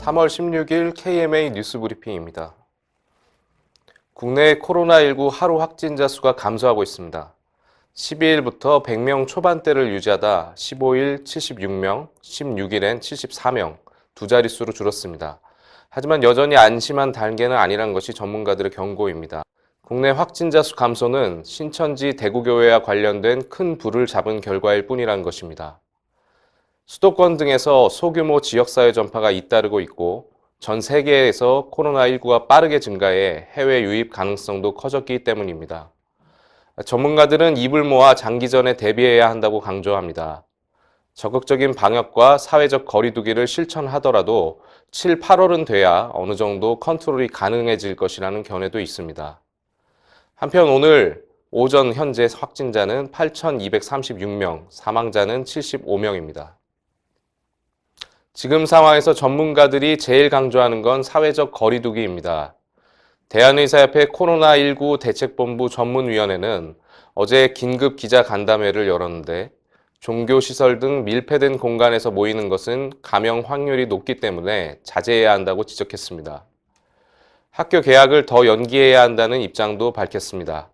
3월 16일 KMA 뉴스 브리핑입니다. 국내 코로나19 하루 확진자 수가 감소하고 있습니다. 12일부터 100명 초반대를 유지하다 15일 76명, 16일엔 74명, 두 자릿수로 줄었습니다. 하지만 여전히 안심한 단계는 아니란 것이 전문가들의 경고입니다. 국내 확진자 수 감소는 신천지 대구교회와 관련된 큰 불을 잡은 결과일 뿐이라는 것입니다. 수도권 등에서 소규모 지역사회 전파가 잇따르고 있고 전 세계에서 코로나19가 빠르게 증가해 해외 유입 가능성도 커졌기 때문입니다. 전문가들은 입을 모아 장기전에 대비해야 한다고 강조합니다. 적극적인 방역과 사회적 거리 두기를 실천하더라도 7, 8월은 돼야 어느 정도 컨트롤이 가능해질 것이라는 견해도 있습니다. 한편 오늘 오전 현재 확진자는 8,236명, 사망자는 75명입니다. 지금 상황에서 전문가들이 제일 강조하는 건 사회적 거리 두기입니다. 대한의사협회 코로나19 대책본부 전문위원회는 어제 긴급 기자 간담회를 열었는데 종교시설 등 밀폐된 공간에서 모이는 것은 감염 확률이 높기 때문에 자제해야 한다고 지적했습니다. 학교 개학을 더 연기해야 한다는 입장도 밝혔습니다.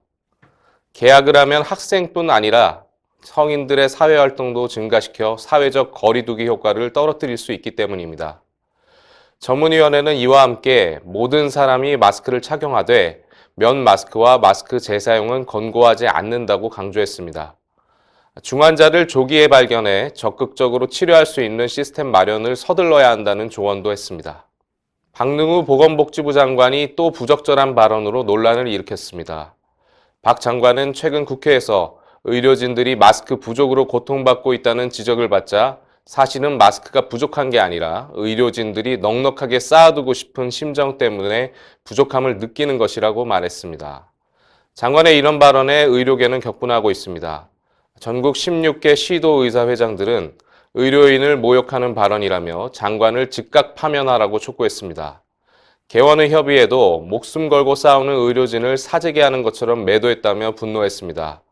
개학을 하면 학생뿐 아니라 성인들의 사회활동도 증가시켜 사회적 거리두기 효과를 떨어뜨릴 수 있기 때문입니다. 전문위원회는 이와 함께 모든 사람이 마스크를 착용하되 면 마스크와 마스크 재사용은 권고하지 않는다고 강조했습니다. 중환자를 조기에 발견해 적극적으로 치료할 수 있는 시스템 마련을 서둘러야 한다는 조언도 했습니다. 박능우 보건복지부 장관이 또 부적절한 발언으로 논란을 일으켰습니다. 박 장관은 최근 국회에서 의료진들이 마스크 부족으로 고통받고 있다는 지적을 받자 사실은 마스크가 부족한 게 아니라 의료진들이 넉넉하게 쌓아두고 싶은 심정 때문에 부족함을 느끼는 것이라고 말했습니다. 장관의 이런 발언에 의료계는 격분하고 있습니다. 전국 16개 시도의사회장들은 의료인을 모욕하는 발언이라며 장관을 즉각 파면하라고 촉구했습니다. 개원의 협의에도 목숨 걸고 싸우는 의료진을 사재기 하는 것처럼 매도했다며 분노했습니다.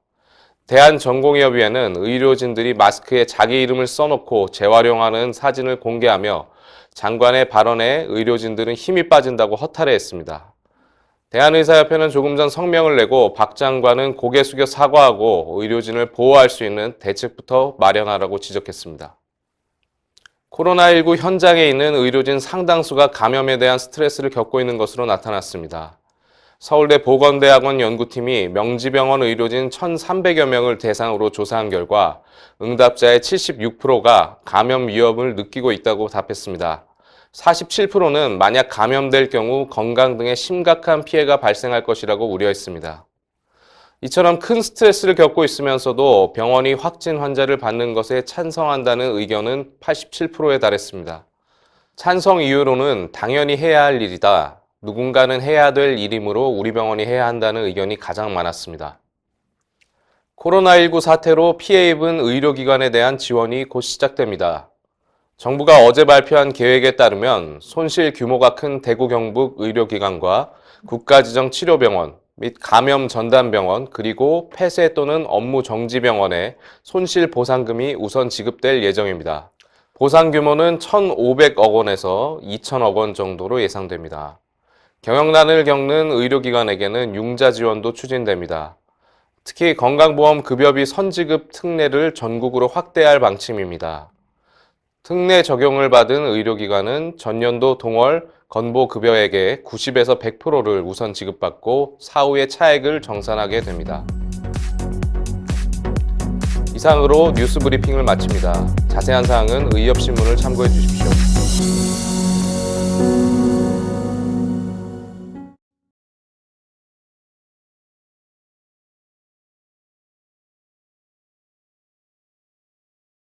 대한전공의협의회는 의료진들이 마스크에 자기 이름을 써놓고 재활용하는 사진을 공개하며 장관의 발언에 의료진들은 힘이 빠진다고 허탈해했습니다. 대한의사협회는 조금 전 성명을 내고 박 장관은 고개 숙여 사과하고 의료진을 보호할 수 있는 대책부터 마련하라고 지적했습니다. 코로나19 현장에 있는 의료진 상당수가 감염에 대한 스트레스를 겪고 있는 것으로 나타났습니다. 서울대 보건대학원 연구팀이 명지병원 의료진 1,300여 명을 대상으로 조사한 결과 응답자의 76%가 감염 위험을 느끼고 있다고 답했습니다. 47%는 만약 감염될 경우 건강 등에 심각한 피해가 발생할 것이라고 우려했습니다. 이처럼 큰 스트레스를 겪고 있으면서도 병원이 확진 환자를 받는 것에 찬성한다는 의견은 87%에 달했습니다. 찬성 이유로는 당연히 해야 할 일이다. 누군가는 해야 될 일이므로 우리 병원이 해야 한다는 의견이 가장 많았습니다. 코로나19 사태로 피해 입은 의료기관에 대한 지원이 곧 시작됩니다. 정부가 어제 발표한 계획에 따르면 손실 규모가 큰 대구 경북 의료기관과 국가지정치료병원 및 감염전담병원 그리고 폐쇄 또는 업무 정지병원에 손실 보상금이 우선 지급될 예정입니다. 보상 규모는 1,500억 원에서 2,000억 원 정도로 예상됩니다. 경영난을 겪는 의료기관에게는 융자 지원도 추진됩니다. 특히 건강보험 급여비 선지급 특례를 전국으로 확대할 방침입니다. 특례 적용을 받은 의료기관은 전년도 동월 건보급여액의 90에서 100%를 우선 지급받고 사후에 차액을 정산하게 됩니다. 이상으로 뉴스 브리핑을 마칩니다. 자세한 사항은 의협신문을 참고해 주십시오.